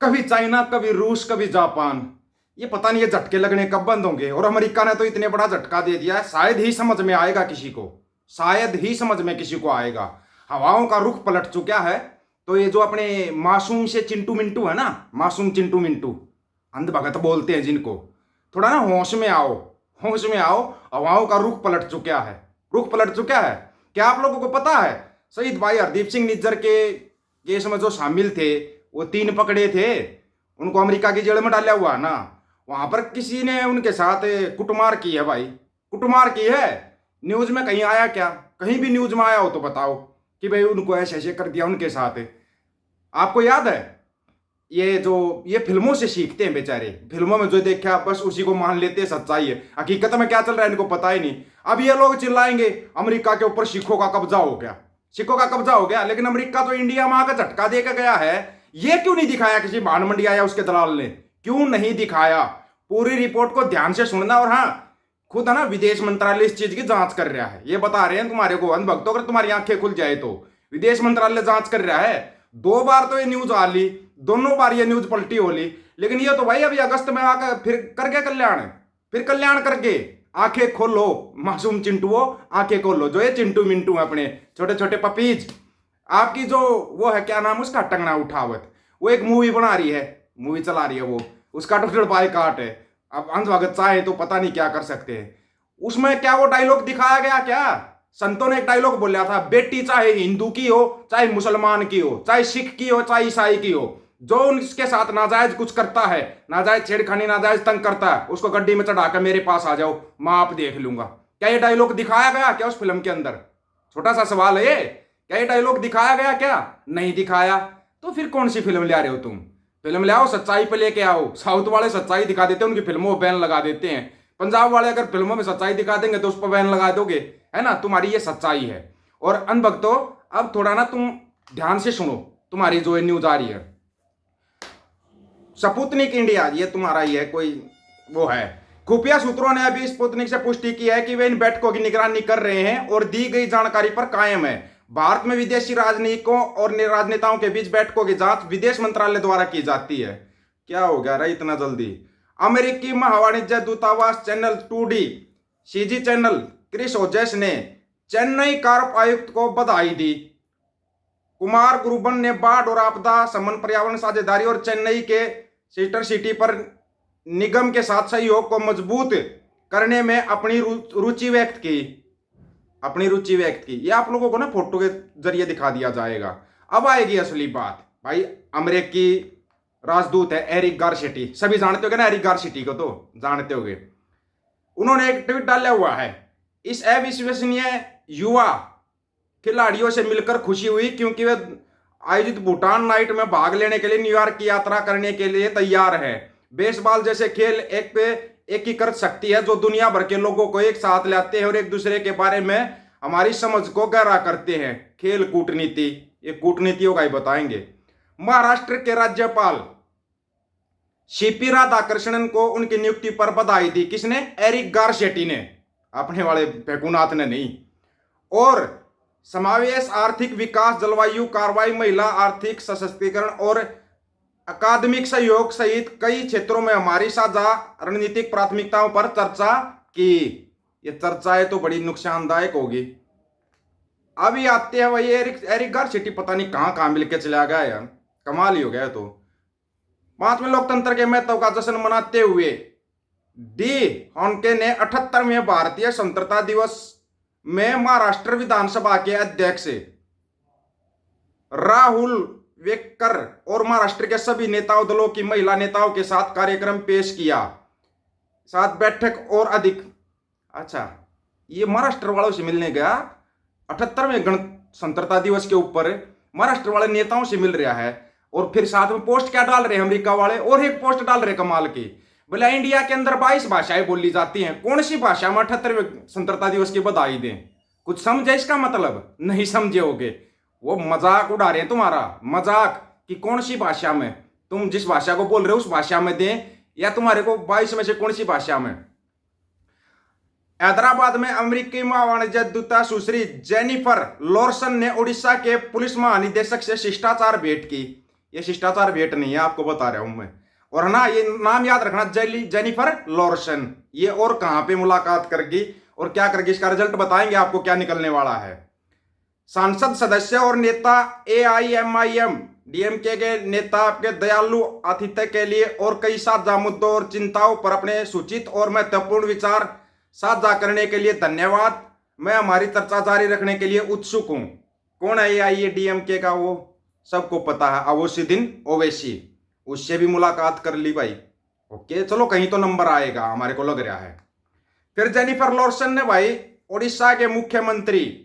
कभी चाइना, कभी रूस, कभी जापान। ये पता नहीं ये झटके लगने कब बंद होंगे। और अमेरिका ने तो इतने बड़ा झटका दे दिया है, शायद ही समझ में आएगा किसी को, शायद ही समझ में किसी को आएगा। हवाओं का रुख पलट चुका है। तो ये जो अपने मासूम से चिंटू मिंटू है ना, मासूम चिंटू मिंटू, अंधभगत बोलते हैं जिनको, थोड़ा ना होश में आओ, होश में आओ। हवाओं का रुख पलट चुका है, रुख पलट चुका है। क्या आप लोगों को पता है शहीद भाई हरदीप सिंह निज्जर के केस में जो शामिल थे, वो 3 पकड़े थे, उनको अमेरिका की जेल में डाला हुआ ना, वहां पर किसी ने उनके साथ कुटमार की है भाई, कुटमार की है। न्यूज में कहीं आया क्या? कहीं भी न्यूज में आया हो तो बताओ कि भाई उनको ऐसे ऐसे कर दिया उनके साथ। आपको याद है? ये फिल्मों से सीखते हैं बेचारे, फिल्मों में जो देखा बस उसी को मान लेते हैं सच्चाई है। हकीकत में क्या चल रहा है इनको पता ही नहीं। अब ये लोग चिल्लाएंगे अमेरिका के ऊपर सिखों का कब्जा हो गया, सिखों का कब्जा हो गया, लेकिन अमेरिका तो इंडिया में आकर झटका देकर गया है। ये क्यों नहीं दिखाया किसी भान मंडिया या उसके दलाल ने? क्यों नहीं दिखाया? पूरी रिपोर्ट को ध्यान से सुनना। और हाँ, खुद है ना विदेश मंत्रालय इस चीज की जांच कर रहा है। ये बता रहे हैं तुम्हारे को अंधभक्तों, अगर तुम्हारी आंखें खुल जाए तो विदेश मंत्रालय जांच कर रहा है। 2 बार तो ये न्यूज आ ली, दोनों बार ये न्यूज पलटी हो ली, लेकिन ये तो भाई अभी अगस्त में आकर फिर कर गया कल्याण, फिर कल्याण करके। आंखें खोलो मासूम चिंटुओ, आंखें खोलो। जो ये चिंटू मिंटू है अपने छोटे छोटे पपीज, आपकी जो वो है क्या नाम उसका, टंगना उठावत, वो एक मूवी बना रही है, मूवी चला रही है वो, उसका टोटल बायकॉट है। अब अंधभगत चाहे तो पता नहीं क्या कर सकते हैं। उसमें क्या वो डायलॉग दिखाया गया क्या? संतों ने एक डायलॉग बोला था, बेटी चाहे हिंदू की हो, चाहे मुसलमान की हो, चाहे सिख की हो, चाहे ईसाई की हो, जो उनके साथ नाजायज कुछ करता है, नाजायज छेड़खानी, नाजायज तंग करता है, उसको गड्डी में चढ़ाकर मेरे पास आ जाओ, मैं आप देख लूंगा। क्या ये डायलॉग दिखाया गया क्या उस फिल्म के अंदर? छोटा सा सवाल है ये, क्या ये डायलॉग दिखाया गया क्या? नहीं दिखाया। तो फिर कौन सी फिल्म ले रहे हो तुम? फिल्म ले आओ, सच्चाई पे लेके आओ। साउथ वाले सच्चाई दिखा देते हैं, उनकी फिल्मों में बैन लगा देते हैं। पंजाब वाले अगर फिल्मों में सच्चाई दिखा देंगे तो उस पर बैन लगा दोगे, है ना? तुम्हारी ये सच्चाई है। और अनभक्तों, अब थोड़ा ना तुम ध्यान से सुनो, तुम्हारी जो न्यूज आ रही है स्पुतनिक इंडिया, ये तुम्हारा ही है, कोई वो है। खुफिया सूत्रों ने अभी स्पुतनिक से पुष्टि की है कि वे इन बैठकों की निगरानी कर रहे हैं और दी गई जानकारी पर कायम है। भारत में विदेशी राजनयिकों और राजनेताओं के बीच बैठकों की जांच विदेश मंत्रालय द्वारा की जाती है। क्या हो गया रे इतना जल्दी? अमेरिकी महावाणिज्य दूतावास channel 2D CG channel Chris ओजेस ने चेन्नई कार्प आयुक्त को बधाई दी। कुमार गुरुबन ने बाढ़ और आपदा शमन, पर्यावरण साझेदारी और चेन्नई के सिस्टर सिटी पर निगम के साथ सहयोग को मजबूत करने में अपनी रुचि व्यक्त की, अपनी रुचि व्यक्त की। ये आप लोगों को ना फोटो के जरिए दिखा दिया जाएगा। अब आएगी असली बात। भाई अमेरिकी राजदूत है एरिक गारसेटी, सभी जानते होगे ना एरिक गारसेटी को, तो जानते होगे। उन्होंने एक ट्वीट डाला हुआ है, इस अविश्वसनीय युवा खिलाड़ियों से मिलकर खुशी हुई क्योंकि वे आयोजित भूटान नाइट में भाग लेने के लिए न्यूयॉर्क की यात्रा करने के लिए तैयार है। बेसबॉल जैसे खेल एक एकीकृत शक्ति है जो दुनिया भर के लोगों को एक साथ लाते हैं और एक दूसरे के बारे में हमारी समझ को गहरा करते हैं। खेल कूटनीति, ये कूटनीतियों का ही बताएंगे। महाराष्ट्र के राज्यपाल सीपी राधाकृष्णन को उनकी नियुक्ति पर बधाई दी। किसने? एरिक गारसेटी ने, अपने वाले फेकुनाथ ने नहीं। और समावेश, आर्थिक विकास, जलवायु कार्रवाई, महिला आर्थिक सशक्तिकरण और अकादमिक सहयोग सहित कई क्षेत्रों में हमारी साझा रणनीतिक प्राथमिकताओं पर चर्चा की। ये चर्चाएं तो बड़ी नुकसानदायक होगी। अभी आते हैं वही एरिक गारसेटी, पता नहीं कहां कहां मिलके चला गया यार, कमाल ही हो गया। तो 5वें लोकतंत्र के महत्व का जश्न मनाते हुए डी हॉन्के ने 78वें भारतीय स्वतंत्रता दिवस में महाराष्ट्र विधानसभा के अध्यक्ष राहुल वेक्कर और महाराष्ट्र के सभी नेताओं दलों की महिला नेताओं के साथ कार्यक्रम पेश किया। साथ बैठक और अधिक। अच्छा, ये महाराष्ट्र वालों से मिलने गया 78वें गण स्वतंत्रता दिवस के ऊपर, महाराष्ट्र वाले नेताओं से मिल रहा है। और फिर साथ में पोस्ट क्या डाल रहे हैं अमेरिका वाले? और एक पोस्ट डाल रहे कमाल की, बोला इंडिया के अंदर 22 भाषाएं बोली जाती हैं, कौन सी भाषा में 78वें स्वतंत्रता दिवस की बधाई दें? कुछ समझे इसका मतलब? नहीं समझे होगे। वो मजाक उड़ा रहे हैं तुम्हारा, मजाक कि कौन सी भाषा में, तुम जिस भाषा को बोल रहे हो उस भाषा में दें, या तुम्हारे को 22 में से कौन सी भाषा में? हैदराबाद में अमेरिकी महावाणिज्य दूता सुश्री जेनिफर लॉर्सन ने उड़ीसा के पुलिस महानिदेशक से शिष्टाचार भेंट की। ये शिष्टाचार भेंट नहीं है, आपको बता रहा हूं मैं। और ना ये नाम याद रखना, जेनिफर लॉर्सन। ये और कहां पे मुलाकात करगी और क्या करगी, इसका रिजल्ट बताएंगे आपको क्या निकलने वाला है। सांसद सदस्य और नेता AIMIM DMK के नेता आपके दयालु आतिथ्य के लिए और कई साझा मुद्दों और चिंताओं पर अपने सूचित और महत्वपूर्ण विचार साझा करने के लिए धन्यवाद। मैं हमारी चर्चा जारी रखने के लिए उत्सुक हूं। कौन है AIADMK का, वो सबको पता है, अवोसीदिन ओवैसी। उससे भी मुलाकात कर ली भाई। ओके, चलो कहीं तो नंबर आएगा, हमारे को लग रहा है। फिर जेनिफर लॉर्सन ने भाई ओडिशा के मुख्यमंत्री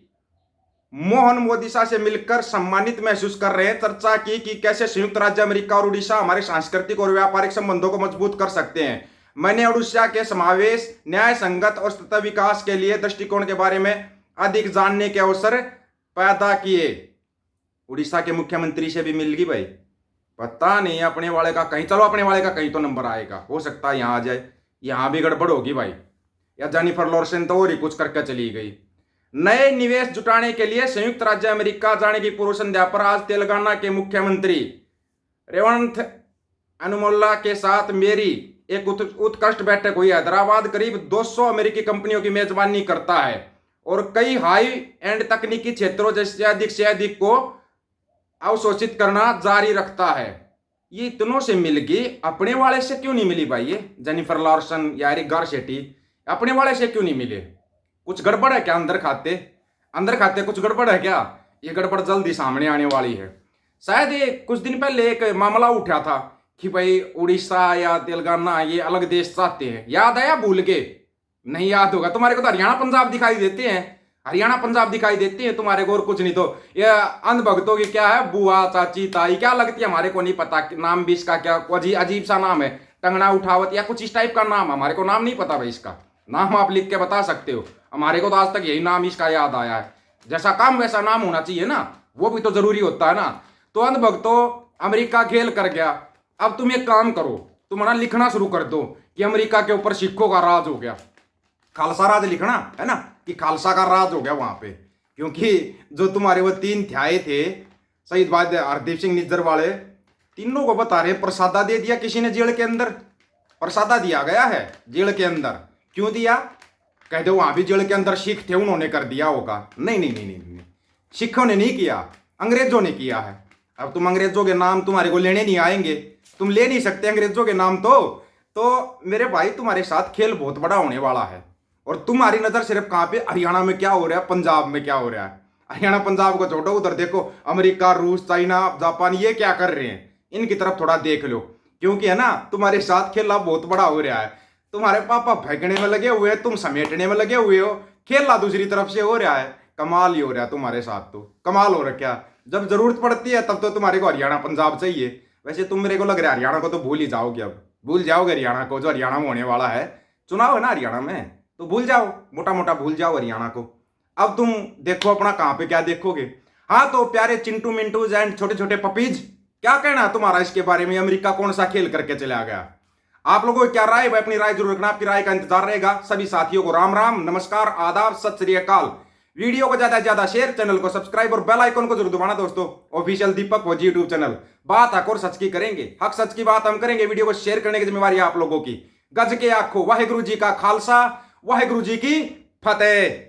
मोहन मोदी शाह से मिलकर सम्मानित महसूस कर रहे हैं। चर्चा की कि कैसे संयुक्त राज्य अमेरिका और उड़ीसा हमारे सांस्कृतिक और व्यापारिक संबंधों को मजबूत कर सकते हैं। मैंने उड़ीसा के समावेश, न्याय संगत और सतत विकास के लिए दृष्टिकोण के बारे में अधिक जानने के अवसर पैदा किए। उड़ीसा के मुख्यमंत्री से भी मिल गई भाई। पता नहीं अपने वाले का कहीं, चलो अपने वाले का कहीं तो नंबर आएगा, हो सकता है यहाँ आ जाए। यहाँ भी गड़बड़ होगी भाई, या जेनिफर लॉर्सन तो और ही कुछ करके चली गई। नए निवेश जुटाने के लिए संयुक्त राज्य अमेरिका जाने की पूर्व संध्या पर आज तेलंगाना के मुख्यमंत्री रेवंत अनुमोल्ला के साथ मेरी एक उत्कृष्ट बैठक हुई। हैदराबाद करीब 200 अमेरिकी कंपनियों की मेजबानी करता है और कई हाई एंड तकनीकी क्षेत्रों जैसे अधिक से अधिक को अवशोषित करना जारी रखता है। ये इतनों से मिल गई, अपने वाले से क्यों नहीं मिली भाई? ये जेनिफर लॉर्सन या एरिक गारसेटी अपने वाले से क्यों नहीं मिले? कुछ गड़बड़ है क्या अंदर खाते कुछ गड़बड़ है क्या? ये गड़बड़ जल्दी सामने आने वाली है। शायद ये कुछ दिन पहले एक मामला उठा था कि भाई उड़ीसा या तेलंगाना ये अलग देश चाहते हैं। याद है या भूल गए? नहीं याद होगा तुम्हारे को तो हरियाणा पंजाब दिखाई देते हैं, हरियाणा पंजाब दिखाई देती है तुम्हारे को, और कुछ नहीं। तो ये अंधभक्तों की क्या है, बुआ चाची ताई क्या लगती है, हमारे को नहीं पता नाम भी इसका क्या अजीब सा नाम है, टंगना उठावत या कुछ इस टाइप का नाम। हमारे को नाम नहीं पता भाई, इसका नाम आप लिख के बता सकते हो। हमारे को तो आज तक यही नाम इसका याद आया है। जैसा काम वैसा नाम होना चाहिए ना, वो भी तो जरूरी होता है ना। तो अंधभक्तों अमेरिका खेल कर गया। अब तुम एक काम करो, तुम ना लिखना शुरू कर दो कि अमेरिका के ऊपर सिखों का राज हो गया, खालसा राज लिखना है ना, कि खालसा का राज हो गया वहां पे। क्योंकि जो तुम्हारे वो 3 ध्याय थे शहीद बाद हरदीप सिंह निज्जर वाले, तीनों को बता रहे प्रसादा दे दिया किसी ने जेल के अंदर। प्रसादा दिया गया है जेल के अंदर। क्यों दिया? कह दो वहां भी जेल के अंदर सिख थे, उन्होंने कर दिया होगा। नहीं नहीं नहीं नहीं, नहीं। सिखों ने नहीं किया, अंग्रेजों ने किया है। अब तुम अंग्रेजों के नाम तुम्हारे को लेने नहीं आएंगे, तुम ले नहीं सकते अंग्रेजों के नाम। तो मेरे भाई तुम्हारे साथ खेल बहुत बड़ा होने वाला है। और तुम्हारी नजर सिर्फ कहां पे, हरियाणा में क्या हो रहा है, पंजाब में क्या हो रहा है। हरियाणा पंजाब को छोड़ो, उधर देखो अमेरिका, रूस, चाइना, जापान ये क्या कर रहे हैं, इनकी तरफ थोड़ा देख लो। क्योंकि है ना तुम्हारे साथ खेला बहुत बड़ा हो रहा है। तुम्हारे पापा फेंकने में लगे हुए हैं, तुम समेटने में लगे हुए हो, खेला दूसरी तरफ से हो रहा है। कमाल ही हो रहा है तुम्हारे साथ, तो कमाल हो रहा है। जब जरूरत पड़ती है तब तो तुम्हारे को हरियाणा पंजाब चाहिए। वैसे तुम, मेरे को लग रहा है हरियाणा को तो भूल ही जाओगे, अब भूल जाओगे हरियाणा को। जो हरियाणा में होने वाला है चुनाव है ना हरियाणा में, तो भूल जाओ, मोटा मोटा भूल जाओ हरियाणा को। अब तुम देखो अपना कहां पे क्या देखोगे। हाँ तो प्यारे चिंटू मिंटूज एंड छोटे छोटे पपीज, क्या कहना है तुम्हारा इसके बारे में? अमेरिका कौन सा खेल करके चला गया? आप लोगों की क्या राय है? अपनी राय जरूर रखना, आपकी राय का इंतजार रहेगा। सभी साथियों को राम राम, नमस्कार, आदाब, सत श्री अकाल। वीडियो को ज्यादा से ज्यादा शेयर, चैनल को सब्सक्राइब और बेल आइकन को जरूर दबाना दोस्तों। ऑफिशियल दीपक फौजी यूट्यूब चैनल। बात हक और सच की करेंगे, हक सच की बात हम करेंगे। वीडियो को शेयर करने की जिम्मेवारी आप लोगों की। गज के आखो, वाहेगुरु जी का खालसा, वाहेगुरु जी की फतेह।